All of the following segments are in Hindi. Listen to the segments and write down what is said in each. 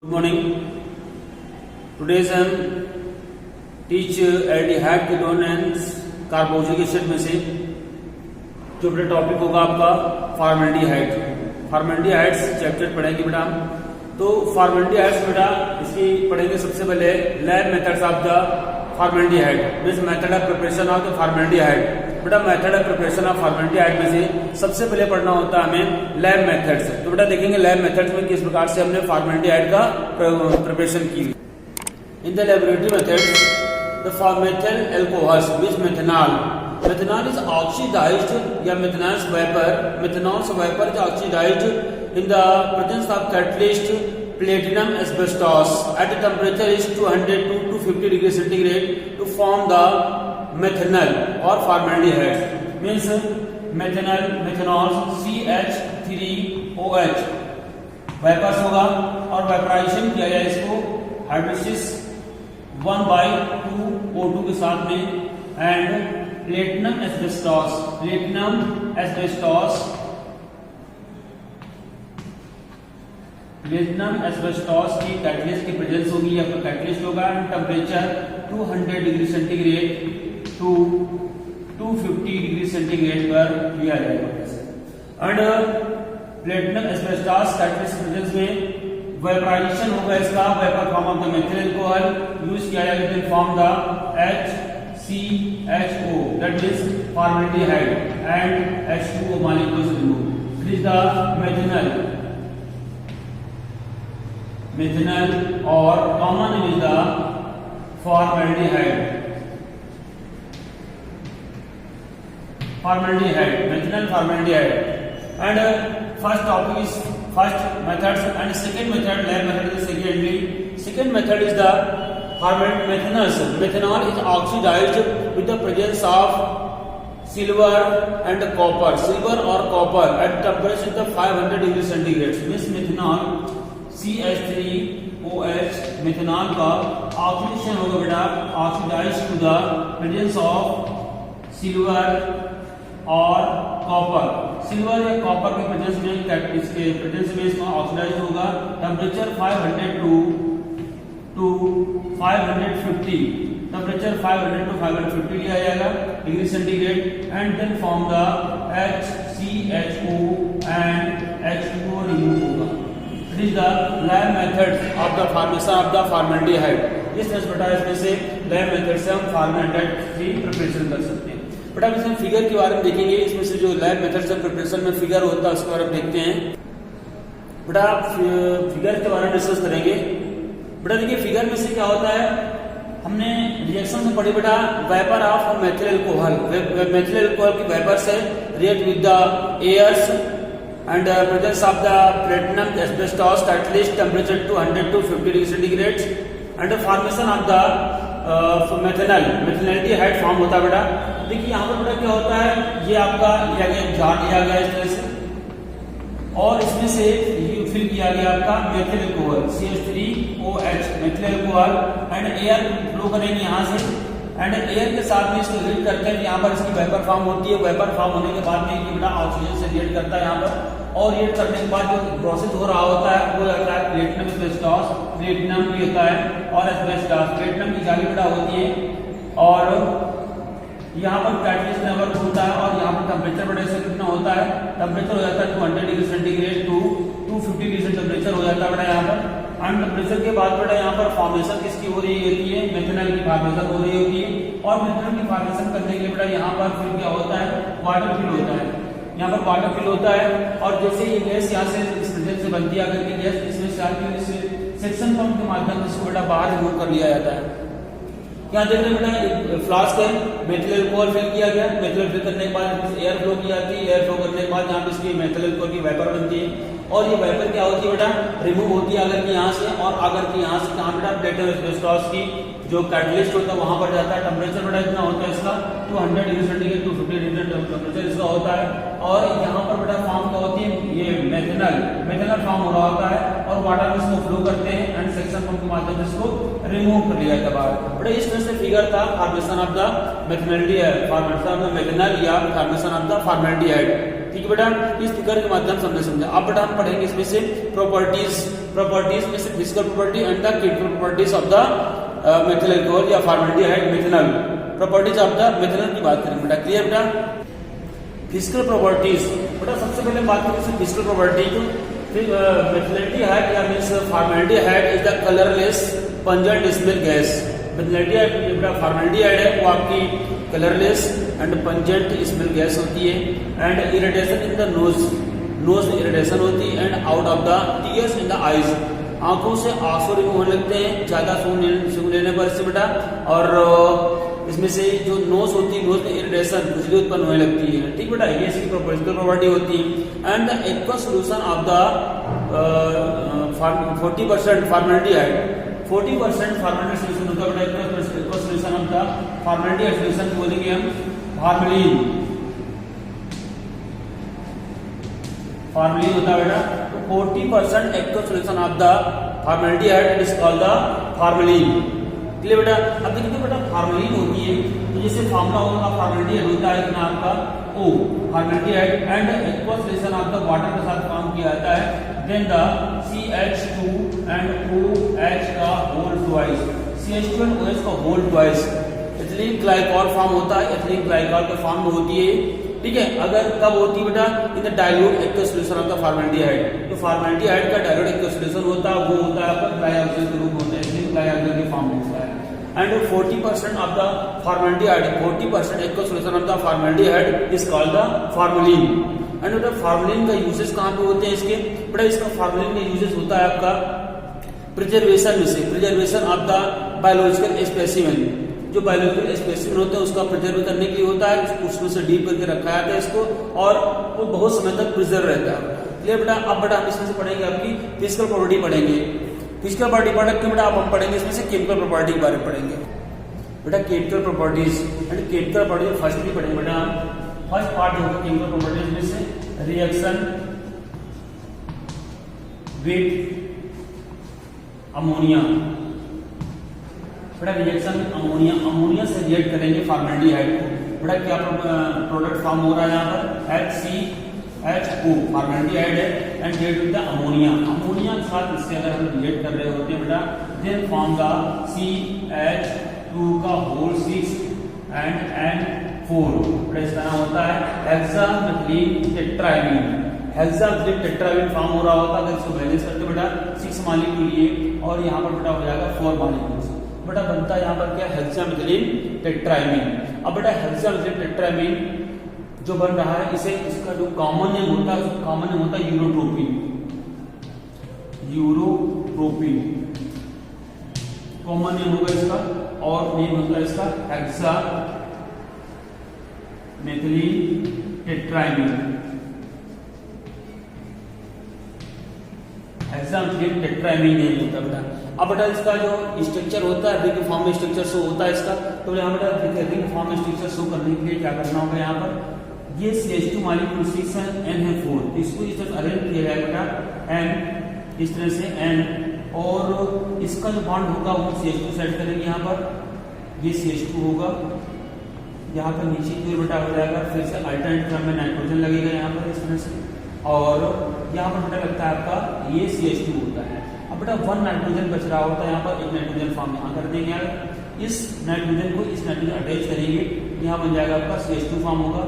Good morning. Today's teach aldehyde ketones carboxylic acid में से जो अपना टॉपिक होगा आपका फॉर्मेल्डिहाइड। फॉर्मेल्डिहाइड्स चैप्टर पढ़ेंगे बेटा हम। तो फॉर्मेल्डिहाइड्स बेटा इसकी पढ़ेंगे सबसे पहले lab methods of the formaldehyde, means method of preparation of the formaldehyde. बेटा method of preparation of formaldehyde में से सबसे पहले पढ़ना होता है हमें लैब मेथड्स। तो बेटा देखेंगे लैब मेथड्स में किस प्रकार से हमने फॉर्मेल्डिहाइड का प्रिपरेशन की। In the laboratory methods the for methyl alcohols with methanol. Methanol is oxidized या methanol's vapor is oxidized in the presence of catalyst platinum asbestos at the temperature is 200 to 250 degrees centigrade to form the methanol or formaldehyde. Means methanol CH3OH vapours होगा और वेपराइजेशन किया जाए इसको हाइड्रोलिसिस 1/2 O2 के साथ में एंड प्लेटिनम एस्बेस्टॉस की कैटलिस्ट की प्रेजेंस होगी या फिर कैटलिस्ट होगा and temperature 200 degree centigrade to 250 degree centigrade पर लिया जाएगा। And platinum asbestos catalyst presence में वेपराइजेशन होगा इसका vapour form of the methyl alcohol use किया जाएगा in form the HCHO that is formaldehyde and H2O molecules removed. It is the methanol or common name is the formaldehyde, methanol formaldehyde. And first topic is first methods and second method lab method is second method is the methanol is oxidized with the presence of silver and copper at temperature of 500 degree centigrade. This methanol CH3OH methanol का ऑक्सीडेशन होगा बेटा oxidise to the presence of silver और कॉपर। सिल्वर या कॉपर के प्रेजेंस में इसका ऑक्सीडाइज होगा टेम्परेचर 500 टू 550 टेम्परेचर 500 टू 550 लिया जाएगा degree centigrade and then form the HCHO and H2O remove होगा। It is the lab method of the formation of the formaldehyde. इस बेटा इसमें से लैब मेथड से हम फॉर्मेल्डिहाइड की प्रिपरेशन कर सकते हैं। बेटा इसमें फिगर के बारे में देखेंगे, इसमें से जो लैब मेथड से प्रिपरेशन में फिगर होता है उसके बारे में देखते हैं। बेटा फिगर के बारे में डिस्कस करेंगे। बेटा देखिए फिगर में से क्या होता है, हमने रिएक्शन में पढ़ी बेटा वेपर ऑफ मेथिल अल्कोहल की वेपर से react with the airs and presence of the platinum asbestos catalyst temperature 200 to 50 degree centigrade and formation of the methanaldehyde form होता है। बेटा देखिए यहाँ पर बेटा क्या होता है, ये आपका लिया गया जार लिया गया इस तरह से और इसमें से फिल किया गया आपका methyl alcohol CH3OH methyl alcohol and air flow करेंगे यहाँ से एंड एयर के साथ में इसको हीट करके यहाँ पर इसकी वेपर फॉर्म होती है। वेपर फॉर्म होने के बाद में ये बेटा ऑक्सीजन से रिएक्ट करता है यहाँ पर और रिएक्ट करने के बाद जो प्रोसेस हो रहा होता है वो लगता है प्लेटिनम एस्बेस्टॉस, प्लेटिनम भी होता है और एस्बेस्टॉस प्लेटिनम की जाली बेटा होती है और यहाँ पर कैटलिस्ट लेवल होता है और यहाँ पर टेम्परेचर बड़े से कितना होता है, टेम्परेचर हो जाता है 200 degree centigrade to 250 degree temperature हो जाता है बेटा यहाँ पर। एंड टेम्परेचर के बाद बेटा यहाँ पर फॉर्मेशन किसकी हो रही होती है, मेथनॉल की फॉर्मेशन हो रही होती है और मेथनॉल की फॉर्मेशन करने के लिए बेटा यहाँ पर फिर क्या होता है, वाटर फिल होता है। यहाँ पर वाटर फिल होता है और जैसे ये गैस यहाँ से इस प्रेजेंस से बनती है, अगर ये गैस इसमें से आती है इस सेक्शन पंप के माध्यम से इसको बेटा बाहर रिमूव कर लिया जाता है। यहाँ देख रहे हैं बेटा फ्लास्क है, मेथिल अल्कोहल फिल किया गया, मेथिल फिल करने के बाद एयर फ्लो की जाती है, एयर फ्लो करने के बाद यहाँ पे इसकी मेथिल अल्कोहल की वेपर बनती है और ये वेपर क्या होती है बेटा रिमूव होती है अगर कि यहाँ से और अगर कि यहाँ से कहाँ बेटा प्लेटिनम एस्बेस्टॉस की जो कैटलिस्ट होता है वहां पर जाता है। टेम्परेचर बेटा इतना होता है इसका 200 degree centigrade to 50 degree temperature इसका होता है और यहाँ पर बेटा फॉर्म क्या होती है, ये मेथनॉल फॉर्म हो रहा होता है और वाटर में इसको फ्लो करते हैं एंड सेक्शन पंप के माध्यम से इसको रिमूव कर लिया जाता है बाहर। बड़ा इस तरह से फिगर था फॉर्मेशन ऑफ द मेथनॉल या फॉर्मेशन ऑफ द फॉर्मेल्डिहाइड। ठीक है बेटा, इस फिगर के माध्यम से हमने समझा। अब बेटा हम पढ़ेंगे इसमें से प्रॉपर्टीज में से physical property and the chemical properties of the methyl alcohol या फॉर्मेल्डिहाइड मेथिनॉल। प्रॉपर्टीज ऑफ द मेथिनॉल की बात करेंगे बेटा, क्लियर बेटा। फिजिकल प्रॉपर्टीज बेटा, सबसे पहले बात करें फिजिकल प्रॉपर्टी को। मेथिल्डिहाइड या means formaldehyde is the colourless pungent smell gas. Methyldehyde बेटा फॉर्मेल्डिहाइड है, वो आपकी colourless and pungent smell gas होती है। And irritation in the nose में इरिटेशन होती है। And out of the tears in the eyes, आंखों से आंसू रिमूव होने लगते हैं ज्यादा सूंघ लेने पर से बेटा। और इसमें से जो नोज होती है, नोज में इरिटेशन खुजली उत्पन्न होने लगती है, ठीक बेटा, ये इसकी फिजिकल प्रॉपर्टी होती है। And the aqueous solution of the 40% formaldehyde, 40% formaldehyde solution होता है बेटा। Aqueous solution of the formaldehyde solution बोलेंगे हम फॉर्मेलिन होता है बेटा। तो 40% aqueous solution of the formaldehyde is called the formalin, clear बेटा। अब देखिए बेटा फॉर्मेलिन होती है, तो जैसे फार्मूला होगा फॉर्मेल्डिहाइड होता है इतना आपका O formaldehyde and aqueous solution of the water के साथ फॉर्म किया जाता है। Then the CH2 and OH का whole twice, CH2 and OH का whole twice ethylene glycol form होता है, एथिलीन ग्लाइकॉल का फॉर्म होती है, ठीक है। अगर कब होती है बेटा, in the dilute aqueous solution of the formaldehyde. तो फॉर्मेल्डिहाइड का डाइल्यूट एक्वस सॉल्यूशन होता है, वो होता है आपका ट्राइऑक्सिल के रूप में होता है, एथिलीन ग्लाइकॉल के फॉर्म में होता है। And 40% of the formaldehyde, 40% aqueous solution of the formaldehyde is called the formalin. And बेटा फॉर्मेलिन का यूजेस कहां पे होते हैं इसके बेटा, इसका फॉर्मेलिन का यूजेस होता है आपका प्रिजर्वेशन में से, preservation of the biological specimen. जो बायोलॉजिकल स्पेसिमेन होता है उसका प्रिजर्व करने के लिए होता है, उसमें से डीप करके रखा जाता है इसको, और वो बहुत समय तक प्रिजर्व रहता है, क्लियर बेटा। अब बेटा हम इसमें से पढ़ेंगे आपकी फिजिकल प्रॉपर्टी पढ़ेंगे। फिजिकल प्रॉपर्टी पढ़ के बेटा अब हम पढ़ेंगे इसमें से केमिकल प्रॉपर्टी के बारे में पढ़ेंगे बेटा। Chemical properties and chemical property first भी पढ़ेंगे बेटा। फर्स्ट पार्ट होगा केमिकल प्रॉपर्टीज में से रिएक्शन विद अमोनिया बेटा। रिएक्शन विद अमोनिया, अमोनिया से रिएक्ट करेंगे फॉर्मेल्डिहाइड को बेटा। क्या प्रोडक्ट फॉर्म हो रहा है यहाँ पर, HCHO फॉर्मेल्डिहाइड है and react with the ammonia. Ammonia के साथ इससे अगर हम रिएक्ट कर रहे होते हैं बेटा, देन फॉर्म द CH2 का होल 6 एंड N4 बेटा। इसका नाम होता है hexamethylene tetraammine. Hexamethylene tetraammine form हो रहा होता है। अगर इसको बैलेंस करते बेटा 6 मॉलिक्यूल ये, और यहाँ पर बेटा हो जाएगा 4 मॉलिक्यूल्स बेटा। बनता है यहाँ पर क्या, हेक्सामेथिलीन टेट्राएमीन। अब बेटा हेक्सामेथिलीन टेट्राएमीन जो बन रहा है, इसे इसका जो कॉमन नेम होता है, कॉमन नेम होता है यूरोट्रोपिन। यूरोट्रोपिन कॉमन नेम होगा इसका, और नेम होता है इसका hexamethylene tetraammine. Hexamethylene tetraammine name होता है बेटा। अब बेटा इसका जो स्ट्रक्चर होता है, रिंग फॉर्म में स्ट्रक्चर शो होता है इसका। तो यहाँ बेटा रिंग फॉर्म में स्ट्रक्चर शो करने के लिए क्या करना होगा, यहाँ पर ये CH2 मॉलिक्यूल 6 है, N है 4, इसको इस तरह अरेंज किया जाएगा बेटा, N इस तरह से N, और इसका जो बॉन्ड होगा वो CH2 सेट करेंगे यहाँ पर, ये CH2 होगा, यहाँ पर नीचे की ओर बेटा हो जाएगा, फिर से अल्टरनेट क्रम में नाइट्रोजन लगेगा यहाँ पर इस तरह से, और यहाँ पर बेटा लगता है आपका ये CH2 होता है। अब बेटा 1 नाइट्रोजन बच रहा होता है यहाँ पर, एक नाइट्रोजन फॉर्म यहाँ कर देंगे, इस नाइट्रोजन को इस नाइट्रोजन अटैच करेंगे, यहाँ बन जाएगा आपका CH2 फॉर्म होगा,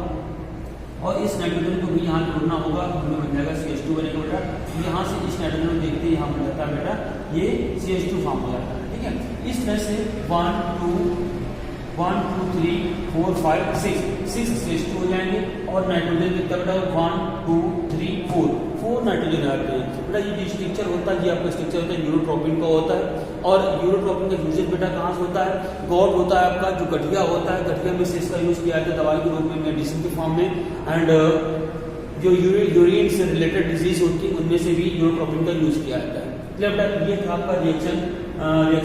और इस नाइट्रोजन को भी यहाँ जोड़ना होगा, हमें बन जाएगा CH2 बनेगा बेटा। यहाँ से इस नाइट्रोजन को देखते हैं, यहाँ बन जाता है बेटा ये CH2 फॉर्म हो जाता है, ठीक है। इस तरह से 1 2 3 4 5 6 CH2 हो जाएंगे, और नाइट्रोजन कितना बेटा 1 2 3 4 नाइट्रोजन आते हैं बेटा। ये जो स्ट्रक्चर होता है, ये आपका स्ट्रक्चर होता है यूरोट्रोपिन का होता है, और यूरोट्रोपिन का यूजेज बेटा कहाँ से होता है, गॉड होता है आपका, जो गठिया होता है, गठिया में से इसका यूज किया जाता है दवाई के रूप में, मेडिसिन के फॉर्म में, एंड जो यूरिन से रिलेटेड डिजीज होती है उनमें से भी यूरोट्रोपिन का यूज किया जाता है। मतलब ये था आपका reaction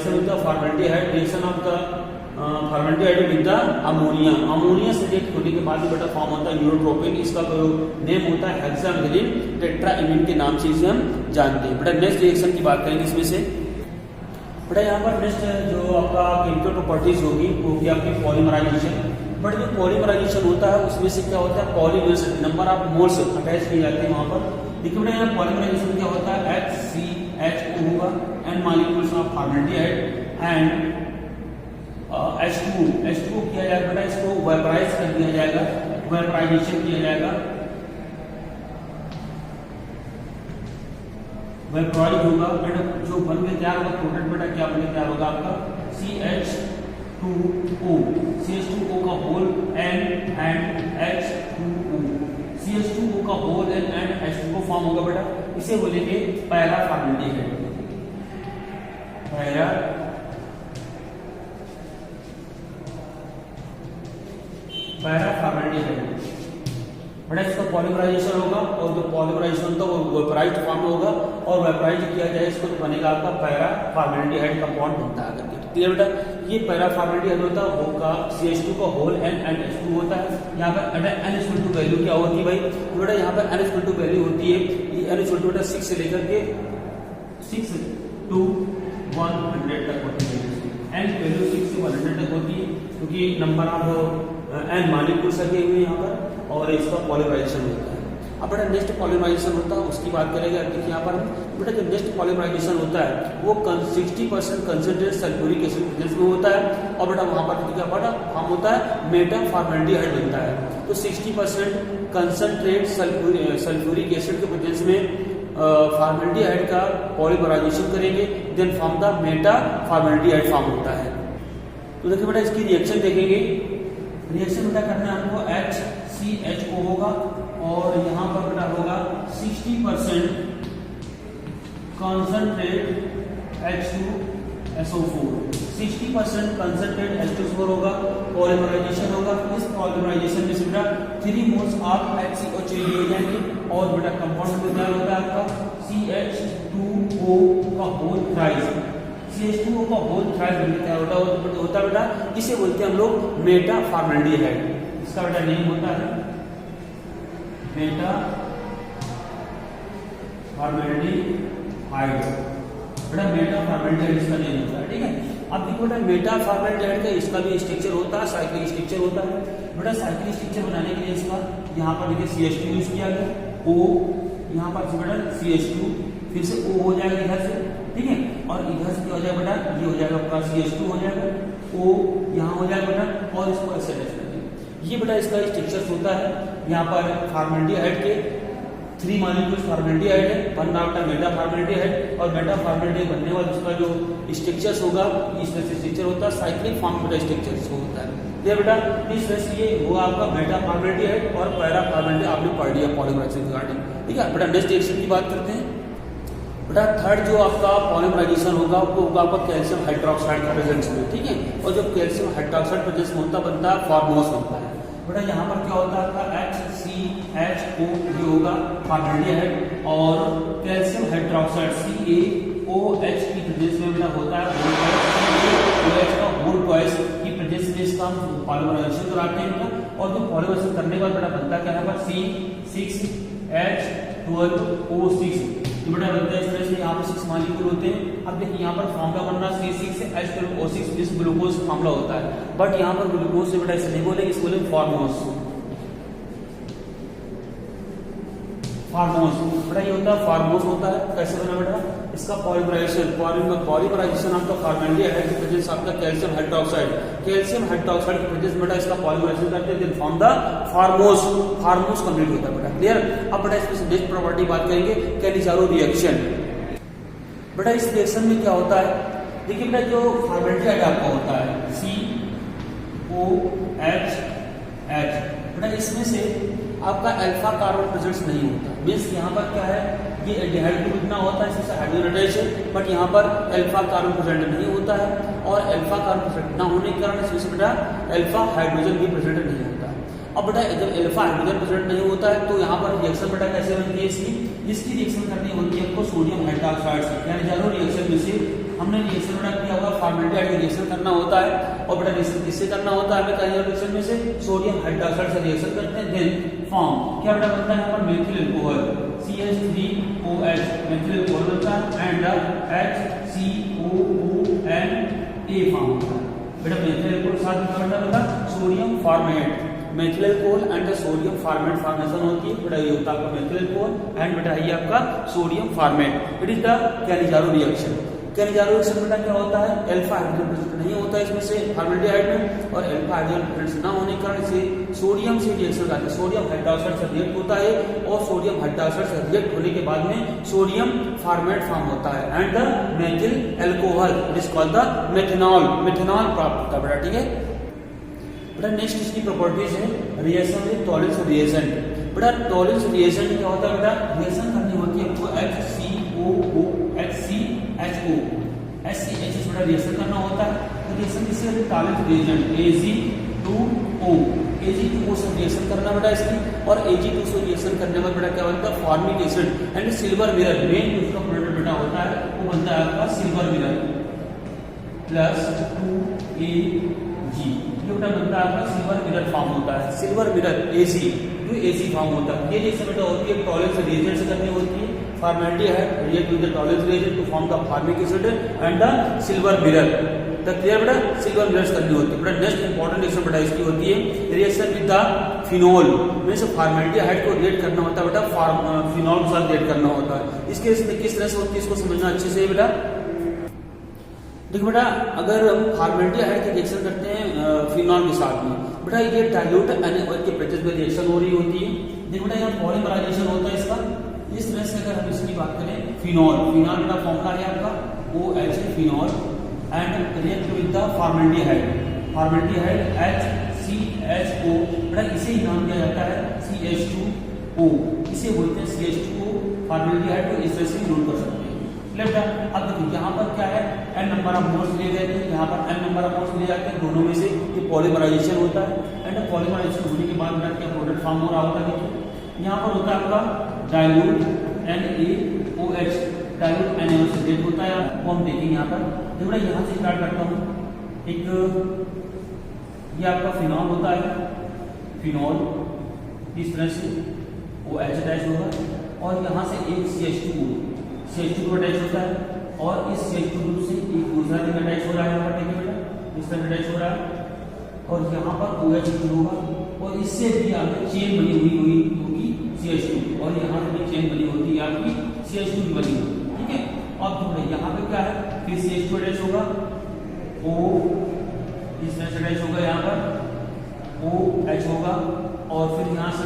with the formaldehyde, reaction of the formaldehyde with the ammonia. Ammonia से रिएक्ट होने के बाद ही बेटा फॉर्म होता है यूरोट्रोपिन, इसका नेम होता है हेक्सामेथिलीन टेट्राएमीन के नाम से इसे हम जानते हैं बेटा। नेक्स्ट रिएक्शन की बात करेंगे इसमें से बेटा, यहाँ पर नेक्स्ट जो आपका केमिकल प्रॉपर्टीज होगी वो होगी आपकी पॉलीमराइजेशन। बट जो पॉलीमराइजेशन होता है उसमें से क्या होता है, polymers number of moles attach किए जाते हैं वहां पर। देखिए बेटा यहाँ पॉलीमराइजेशन क्या होता है, HCHO होगा and molecules of formaldehyde and H2O किया जाएगा बेटा, इसको वेपराइज कर दिया जाएगा, वेपराइजेशन किया जाएगा, वेपराइज होगा एंड जो बन के तैयार होगा प्रोडक्ट बेटा क्या बन के तैयार होगा आपका CH2O का होल एंड H2O, CH2O का होल एंड H2O फॉर्म होगा बेटा, इसे बोलेंगे पैरा फॉर्मेल्डिहाइड, पैरा फॉर्मेल्डिहाइड बेटा। इसका पॉलीमराइजेशन होगा और जो पॉलीमराइजेशन होता है वो वेपराइज्ड फॉर्म में होगा और वेपराइज किया जाए इसको तो बनेगा आपका पैरा फॉर्मेल्डिहाइड कंपाउंड बनता है। क्लियर बेटा, ये पैरा फॉर्मेल्डिहाइड होता है वो का CH2 का होल एंड H2 होता है। यहाँ पर N वैल्यू क्या होती है भाई, तो बेटा यहाँ पर N वैल्यू होती है, ये N बेटा 6 से लेकर के 6 to 100 तक होती है, N वैल्यू 6 से 100 तक होती है क्योंकि नंबर ऑफ एंड मॉलिक्यूल्स लगे हुए यहाँ पर और इसका पॉलीमराइजेशन होता है। अब बेटा नेक्स्ट पॉलीमराइजेशन होता है उसकी बात करेंगे। देखिए यहाँ पर बेटा जो नेक्स्ट पॉलीमराइजेशन होता है वो 60% कंसंट्रेट सल्फ्यूरिक एसिड प्रेजेंस में होता है और बेटा वहाँ पर क्या बेटा फॉर्म होता है मेटा फॉर्मेल्डिहाइड बनता है। तो 60% कंसंट्रेट सल्फ्यूरिक एसिड के प्रेजेंस में फॉर्मेल्डिहाइड का पॉलीमराइजेशन करेंगे, then form the meta formaldehyde form होता है। तो देखिए बेटा इसकी रिएक्शन देखेंगे, रिएक्शन बेटा करना है हमको HCHO होगा और यहाँ पर बेटा होगा 60% कंसंट्रेट H2SO4, 60% कंसंट्रेट H2SO4 होगा, पॉलीमराइजेशन होगा। इस पॉलीमराइजेशन में से बेटा 3 मोल्स ऑफ HCO चाहिए हो जाएंगे और बेटा कंपाउंड में तैयार होता है आपका CH2O का होल थ्राइस, CH2O का होल थ्राइस बनकर तैयार होता है बेटा, इसे बोलते हैं हम लोग मेटा फॉर्मेल्डिहाइड। इसका बेटा नेम होता है मेटा फॉर्मेल्डिहाइड, बेटा मेटा फॉर्मेल्डिहाइड इसका नेम होता है। ठीक है, अब देखो बेटा मेटा फॉर्मेल्डिहाइड का इसका भी स्ट्रक्चर होता है, साइक्लिक स्ट्रक्चर होता है। बेटा साइक्लिक स्ट्रक्चर बनाने के लिए इसका यहाँ पर देखिए CH2 यूज किया गया, O यहाँ पर बेटा CH2 फिर से O हो जाएगा इधर से, ठीक है, और इधर से क्या हो जाएगा बेटा ये हो जाएगा आपका CH2 हो जाएगा, O यहाँ हो जाएगा बेटा और इसको ऐसे अटैच कर देंगे। ये बेटा इसका स्ट्रक्चर होता है। यहाँ पर फॉर्मेल्डिहाइड के 3 मॉलिक्यूल्स फॉर्मेल्डिहाइड है, बन रहा है मेटा फॉर्मेल्डिहाइड और मेटा फॉर्मेल्डिहाइड बनने वाला उसका जो स्ट्रक्चर्स होगा इस तरह से स्ट्रक्चर होता है, साइक्लिक फॉर्म बेटा स्ट्रक्चर्स होता है। ये बेटा इस तरह से ये हुआ आपका मेटा फॉर्मेल्डिहाइड और पैरा फॉर्मेल्डिहाइड आपने पढ़ लिया पॉलीमराइजेशन रिगार्डिंग। ठीक है बेटा, नेक्स्ट रिएक्शन की बात करते हैं। बेटा थर्ड जो आपका पॉलीमराइजेशन होगा वो होगा आपका कैल्शियम हाइड्रोक्साइड का प्रेजेंस में। ठीक है, और जो कैल्शियम हाइड्रोक्साइड प्रेजेंस में होता बनता है फॉर्मोस बनता है। बेटा यहाँ पर क्या होता है आपका HCHO ये होगा फॉर्मेल्डिहाइड और कैल्शियम हाइड्रोक्साइड CaOH की प्रेजेंस में बेटा होता है OH का होल ट्वाइस की प्रेजेंस में इसका हम पॉलीमराइजेशन कराते हैं इनको। और जो पॉलीमराइजेशन करने के बाद बेटा बनता क्या है C6H12O6 बेटा बनता है इस तरह से। यहाँ पर 6 मॉलिक्यूल होते हैं। अब देखिए यहाँ पर फॉर्मूला बन रहा है C6H12O6 इस ग्लूकोज फॉर्मूला होता है, बट यहाँ पर ग्लूकोज से बेटा इसे नहीं बोलेंगे, इसको बोलेंगे फॉर्मोस। फार्मोस बेटा ये होता है फार्मोस होता है। कैसे बना बेटा इसका पॉलीमराइजेशन आपका फॉर्मेल्डिहाइड की प्रेजेंस आपका कैल्शियम हाइड्रोक्साइड की प्रेजेंस बेटा इसका पॉलीमराइजेशन करते हैं, देन फॉर्म द फार्मोस कंप्लीट होता है बेटा। क्लियर। अब बेटा इसमें नेक्स्ट प्रॉपर्टी बात करेंगे कैलिजारो रिएक्शन। बेटा इस रिएक्शन में क्या होता है, देखिए बेटा जो फॉर्मेल्डिहाइड आपका होता है COOH बेटा इसमें से आपका अल्फा कार्बन प्रेजेंट नहीं होता। मीन्स यहाँ पर क्या है ये एल्डिहाइड ग्रुप इतना होता है इससे हाइड्रोजन अटैच है, बट यहाँ पर अल्फा कार्बन प्रेजेंट नहीं होता है और अल्फा कार्बन प्रेजेंट ना होने के कारण इसमें से बेटा अल्फा हाइड्रोजन भी प्रेजेंट नहीं होता है। अब बेटा जब अल्फा हाइड्रोजन प्रेजेंट नहीं होता है तो यहाँ पर रिएक्शन बेटा कैसे बनती है इसकी रिएक्शन करनी होती है आपको सोडियम हाइड्रोक्साइड से, यानी चारों रिएक्शन में से हमने रिएक्शन बेटा किया होगा फॉर्मेल्डिहाइड का रिएक्शन करना होता है और बेटा रिएक्शन किससे करना होता है हमें कहीं रिएक्शन में से सोडियम हाइड्रोक्साइड से रिएक्शन करते हैं, देन फॉर्म क्या बेटा बनता है यहाँ पर methyl alcohol CH3OH methyl alcohol बनता है एंड HCOONA फॉर्म होता है। बेटा मेथिल अल्कोहल साथ में क्या होता है sodium format, methyl alcohol and the sodium format formation होती है बेटा, ये होता है आपका मेथिल अल्कोहल एंड बेटा ये आपका sodium format. It is the Cannizzaro reaction. Cannizzaro reaction बेटा क्या होता है, अल्फा हाइड्रोजन प्रेजेंट नहीं होता है इसमें से फॉर्मेल्डिहाइड में, और अल्फा हाइड्रोजन प्रेजेंट ना होने के कारण से सोडियम से रिएक्शन करता है, सोडियम हाइड्रोक्साइड से रिएक्ट होता है, और सोडियम हाइड्रोक्साइड से रिएक्ट होने के बाद में सोडियम फॉर्मेट फॉर्म होता है and the methyl alcohol it is called the methanol, methanol प्राप्त होता है बेटा। ठीक है बेटा, नेक्स्ट इसकी प्रॉपर्टीज है रिएक्शन विद टॉलेंस रिएजेंट। बेटा टॉलेंस रिएजेंट क्या होता है बेटा, रिएक्शन करनी होती है आपको HCOO HCHO SCH बेटा रिएक्शन करना होता है, तो रिएक्शन किससे होती है, टॉलेंस रिएजेंट Ag2O, Ag2O से रिएक्शन करना बेटा इसकी, और Ag2 से रिएक्शन करने में बेटा क्या बनता है formic acid and silver mirror, main उसका प्रोडक्ट बेटा होता है वो बनता है आपका सिल्वर मिरर प्लस 2Ag, ये बेटा बनता है आपका सिल्वर मिरर फॉर्म होता है, सिल्वर मिरर Ag, जो Ag फॉर्म होता है। ये जैसे बेटा होती है टॉलेंस रिएजेंट से करनी होती है, formaldehyde react with the Tollens reagent to form the formic acid and the silver mirror, the clear बेटा सिल्वर मिरर्स करनी होती है बेटा। नेक्स्ट इंपॉर्टेंट रिएक्शन बेटा इसकी होती है reaction with the phenol, means formaldehyde को रिएक्ट करना होता है बेटा फिनोल के साथ रिएक्ट करना होता है। इसके किस तरह से होती है इसको समझना अच्छे से बेटा। देखो बेटा, अगर हम फॉर्मेल्डिहाइड की रिएक्शन करते हैं फिनॉल के साथ में बेटा, ये डाइल्यूट NaOH के प्रेजेंस में रिएक्शन हो रही होती है। देखो बेटा यहाँ पॉलीमराइजेशन होता है इसका, इस तरह से अगर हम इसकी बात करें फिनॉल, फिनॉल बेटा फॉर्मूला है आपका OH phenol and react with the formaldehyde, formaldehyde HCHO बेटा इसे ही नाम दिया जाता है CH2O, इसे बोलते हैं CH2O फॉर्मेल्डिहाइड को इस तरह से नोट कर सकते हैं। बेटा अब देखिए यहाँ पर क्या है n नंबर ऑफ मोल्स लिए गए थे, यहाँ पर n नंबर ऑफ मोल्स लिए जाते हैं, दोनों में से ये पॉलीमराइजेशन होता है एंड पॉलीमराइजेशन होने के बाद बेटा क्या प्रोडक्ट फॉर्म हो रहा होता है। देखिए यहाँ पर होता है आपका डाइल्यूट NaOH, डाइल्यूट NaOH से रिएक्ट होता है, वो हम देखेंगे यहाँ पर। देखो बेटा यहाँ से स्टार्ट करता हूँ, एक ये आपका फिनॉल होता है, फिनॉल इस तरह से OH डैश होगा, और यहाँ से एक CH2 अटैच होता है, और इस CH2 ग्रुप से एक दूसरा रिंग अटैच हो रहा है, यहाँ पर देखिए बेटा इस तरह अटैच हो रहा है, और यहाँ पर OH होगा, और इससे भी आगे चेन बनी हुई होगी CH2, और यहाँ से भी चेन बनी होती है आपकी CH2 की बनी हुई। ठीक है, अब देखो यहाँ पे क्या है, फिर CH2 अटैच होगा, O इस तरह से अटैच होगा, यहाँ पर OH होगा, और फिर यहाँ से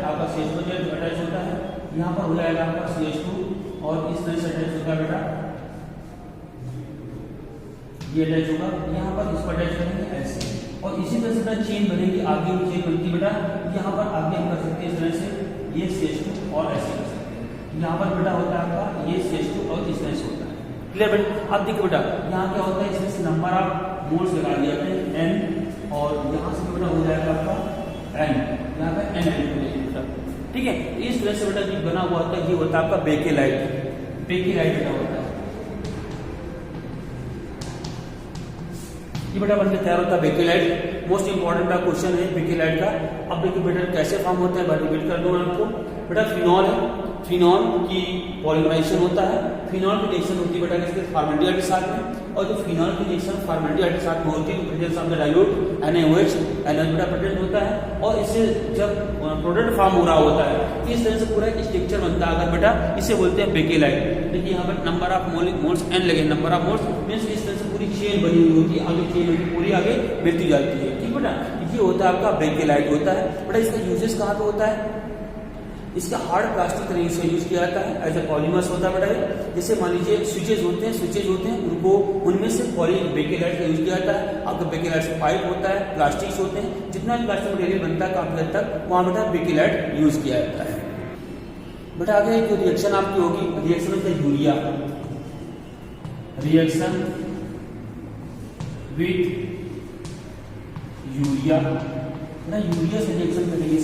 आपका CH2 अटैच होता है, यहाँ पर हो जाएगा आपका CH2, और इस तरह से अटैच होगा बेटा, ये अटैच होगा, यहाँ पर इसको अटैच करेंगे ऐसे, और इसी तरह से बेटा चेन बनेगी, आगे चेन बनती बेटा, यहाँ पर आगे हम कर सकते हैं इस तरह से ये CH2 और ऐसे कर सकते हैं, यहाँ पर बेटा होता है आपका ये CH2 और इस तरह से होता है। क्लियर बेटा, अब देखो बेटा यहाँ क्या होता है, इसमें से नंबर ऑफ मोल्स लगा दिया जाते हैं n, और यहाँ से बेटा हो जाएगा आपका n, यहाँ पे n बेटा। ठीक है, इस तरह से बेटा जो बना हुआ होता है ये होता है आपका बेकेलाइट, बेकेलाइट बेटा होता है, ये बेटा बनके तैयार होता है बेकेलाइट। मोस्ट इंपॉर्टेंट का क्वेश्चन है बेकेलाइट का। अब देखिए बेटा कैसे फॉर्म होता है, रिपीट कर दूं आपको बेटा। फिनॉल है, फिनॉल की पॉलीमराइजेशन होता है, फिनॉल की रिएक्शन होती है बेटा किसके, फॉर्मेल्डिहाइड के साथ में, और जो फिनॉल की रिएक्शन फॉर्मेल्डिहाइड के साथ में होती है presence of the dilute NaOH बेटा प्रेजेंट होता है, और इससे जब प्रोडक्ट फॉर्म हो रहा होता है इस तरह से पूरा एक स्ट्रक्चर बनता है अगर बेटा, इसे बोलते हैं बेकेलाइट। देखिए यहाँ पर नंबर ऑफ मोल्स n लगे, नंबर ऑफ मोल्स मींस इस तरह से पूरी चेन बनी हुई होती है, आगे चेन होती है पूरी आगे मिलती जाती है। ठीक बेटा, ये होता है आपका बेकेलाइट होता है बेटा। इसका यूजेस कहाँ पे होता है, इसका हार्ड प्लास्टिक तरीके से यूज किया जाता है, एज ए पॉलीमर्स होता है बेटा। जैसे मान लीजिए स्विचेज होते हैं उनको, उनमें से पॉली बेकेलाइट का यूज किया जाता है। आपका बेकेलाइट से पाइप होता है, प्लास्टिक्स होते हैं, जितना भी प्लास्टिक मटेरियल बनता है काफी हद तक वहाँ बेटा बेकेलाइट यूज किया जाता है बेटा। आगे जो रिएक्शन आपकी होगी, रिएक्शन होता है यूरिया, रिएक्शन विथ यूरिया ना, यूरिया से रिएक्शन करेंगे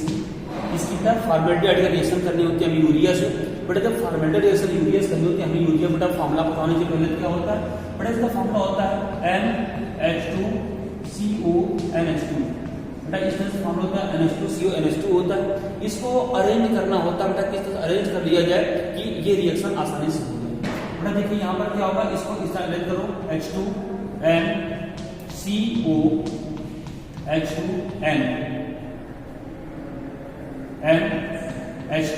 इसकी क्या फॉर्मेल्डिहाइड का रिएक्शन करनी होती है हमें यूरिया से बेटा। जब फॉर्मेल्डिहाइड रिएक्शन यूरिया से करनी होती है हमें यूरिया बेटा फॉर्मूला बताने से पहले क्या होता है बेटा, इसका फॉर्मूला होता है NH2CONH2 बेटा। इस तरह से फॉर्मूला होता है NH2CONH2 होता है। इसको अरेंज करना होता है बेटा, किस तरह अरेंज कर लिया जाए कि ये रिएक्शन आसानी से हो जाए बेटा। देखिए यहाँ पर क्या होगा, इसको इस तरह अरेंज करो, H2N COH2N NH2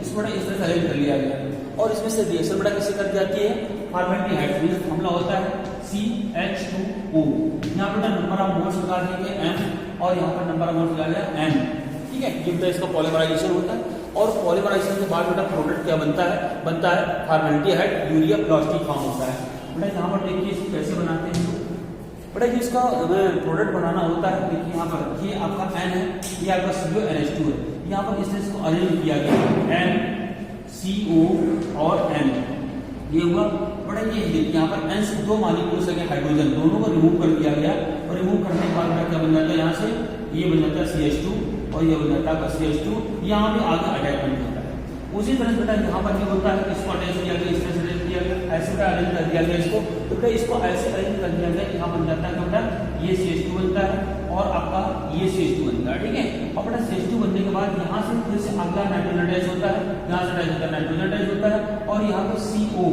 इसको बड़ा इस तरह से अरेंज कर लिया गया और इसमें से रिएक्शन बड़ा किससे कर जाती है फॉर्मेल्डिहाइड में हमला होता है CH2O। यहाँ पर नंबर ऑफ मोल्स निकाल देंगे M और यहाँ पर नंबर ऑफ मोल्स निकाल दिया N। ठीक है, ये बेटा इसका पॉलीमराइजेशन होता है और पॉलीमराइजेशन के बाद बेटा प्रोडक्ट क्या बनता है फॉर्मेल्डिहाइड यूरिया प्लास्टिक फॉर्म होता है। बेटा यहाँ पर देखिए इसको कैसे बनाते हैं बेटा ये इसका प्रोडक्ट बनाना होता है। देखिए यहाँ पर ये आपका N है, ये आपका CONH2 है। यहाँ पर इस तरह इसको अरेंज किया गया N CO और N ये हुआ बड़ा ये यहाँ पर N से 2 मॉलिक्यूल्स है हाइड्रोजन दोनों को रिमूव कर दिया गया और रिमूव करने के बाद क्या बन जाता है यहाँ से ये बन जाता है CH2 और ये बन जाता है CH2 यहाँ पे आगे अटैचमेंट होता है। उसी तरह से बेटा यहाँ पर क्या होता है इसको अटैच किया गया इस तरह से अटैच किया गया ऐसे का अरेंज कर दिया गया इसको तो बेटा इसको ऐसे अरेंज कर दिया गया यहाँ बन जाता है बेटा ये CH2 बनता है और आपका ये CH2 बनता है। ठीक है, और बेटा CH2 बनने के बाद यहाँ से फिर से अगला नाइट्रोजन अटैच होता है यहाँ से अटैच होता है नाइट्रोजन अटैच होता है और यहाँ पर CO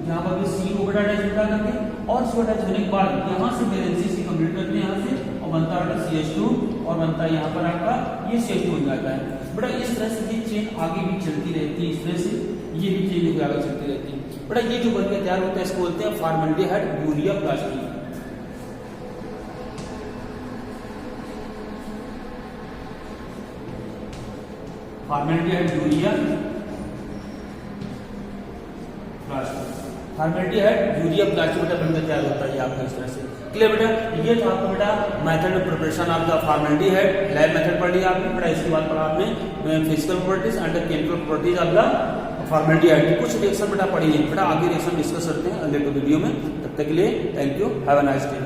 यहाँ पर भी CO बेटा अटैच होता है करके और CO अटैच होने के बाद यहाँ से वैलेंसी कंप्लीट करते हैं यहाँ से और बनता है CH2 और बनता है यहाँ पर आपका ये CH2 बन जाता है। बेटा इस तरह से ये चेन आगे भी चलती रहती है, इस तरह से ये भी चेन आगे चलती रहती है। बेटा ये जो बनकर तैयार होता है इसको बोलते हैं formaldehyde urea plastic. Formaldehyde urea plastic बेटा बनकर तैयार होता है आपका इस तरह से। क्लियर बेटा, ये था आपका बेटा method of preparation of the formaldehyde. Lab method पढ़ लिया आपने बेटा, इसके बाद पढ़ा आपने physical properties and chemical properties of the formaldehyde. कुछ रिएक्शन बेटा पढ़ी है बेटा, आगे रिएक्शन डिस्कस करते हैं अगले वीडियो में। तब तक के लिए thank you, have a nice day.